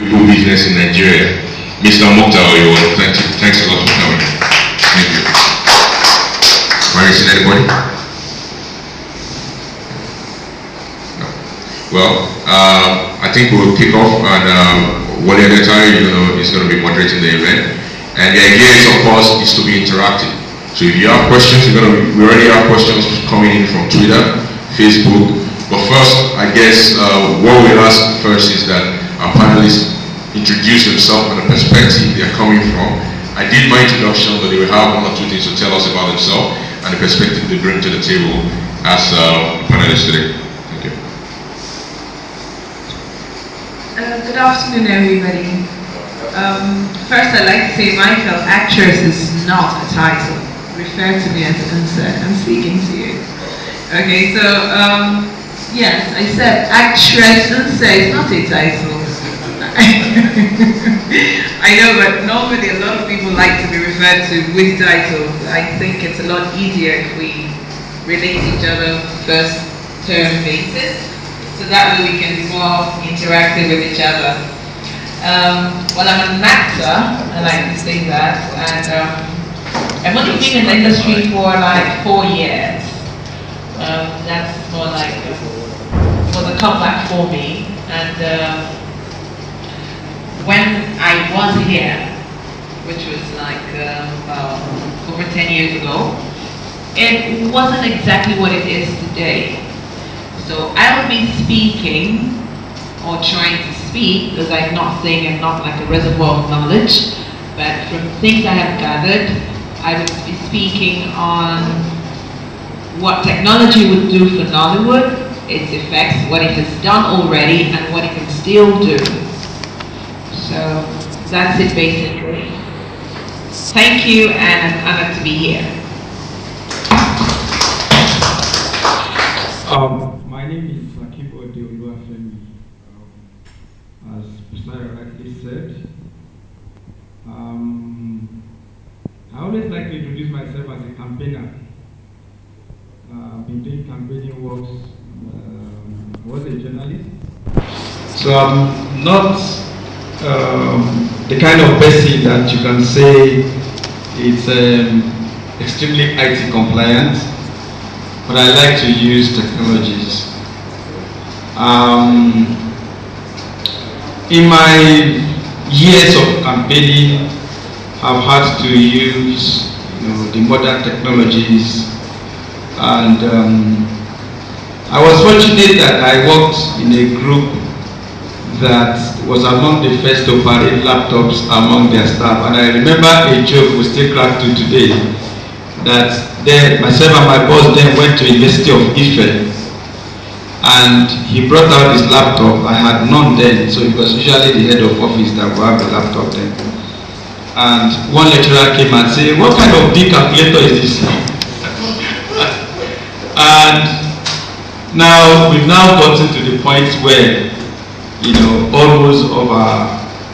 do business in Nigeria. Mr. Mokta Oyo, thanks a lot for coming. Thank you. Am I missing anybody? No. Well, I think we'll kick off, and Wale Adetari, is going to be moderating the event. And the idea is, of course, is to be interactive. So if you have questions, we already have questions coming in from Twitter, Facebook. But first, I guess what we'll ask first is that our panelists introduce themselves and the perspective they're coming from. I did my introduction, but they will have one or two things to tell us about themselves and the perspective they bring to the table as panelists today. Thank you. Good afternoon, everybody. First, I'd like to say, Michael, actress is not a title. Refer to me as Unsa. I'm speaking to you. Okay, so yes, I said actress Unsa is not a title. I know, but normally a lot of people like to be referred to with titles. I think it's a lot easier if we relate each other first term basis, so that way we can be more interactive with each other. Well, I'm an actor, I like to say that, and I've only been in the industry for like 4 years. That's more like, was a comeback for me. And when I was here, which was like over 10 years ago, it wasn't exactly what it is today. So I will be speaking, or trying to speak, because I'm not saying I'm not like a reservoir of knowledge, but from things I have gathered, I would be speaking on what technology would do for Nollywood, its effects, what it has done already, and what it can still do. So that's it basically. Thank you, and I'm honored to be here. My name is Akibo Deoluwafemi. As Priscilla rightly said, I always like to introduce myself as a campaigner. I've been doing campaigning works. I was a journalist. So I'm not the kind of person that you can say it's extremely IT compliant, but I like to use technologies. In my years of campaigning, I've had to use the modern technologies, and I was fortunate that I worked in a group that was among the first to operate laptops among their staff. And I remember a joke we still crack to today, that then myself and my boss then went to University of Ife, and he brought out his laptop. I had none then, so it was usually the head of office that would have the laptop then. And one lecturer came and said, "What kind of big calculator is this?" And now we've now gotten to the point where almost all our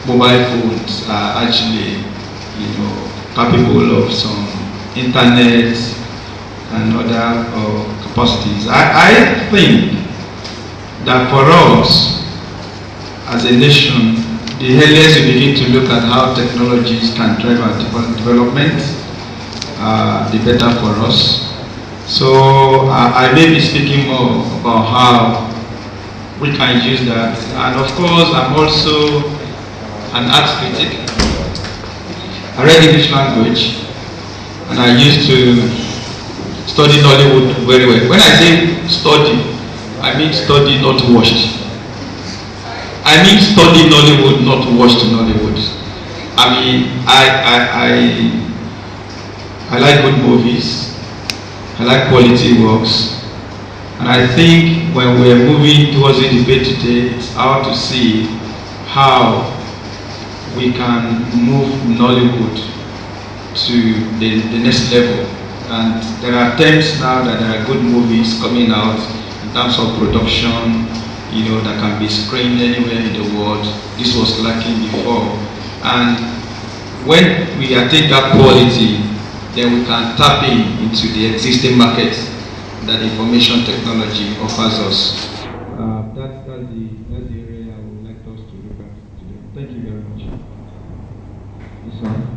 mobile phones are actually capable of some internet and other capacities. I think that for us as a nation, the earliest we begin to look at how technologies can drive our development, the better for us. So I may be speaking more about how we can use that. And of course, I'm also an art critic. I read English language, and I used to study Nollywood very well. When I say study, I mean study, not watched. I mean study Nollywood, not watched Nollywood. I mean, I like good movies. I like quality works. And I think when we're moving towards the debate today, it's how to see how we can move Nollywood to the next level. And there are attempts now that there are good movies coming out in terms of production, that can be screened anywhere in the world. This was lacking before. And when we attain that quality, then we can tap into the existing market that information technology offers us. That's the area I would like us to look at today. Thank you very much. This one.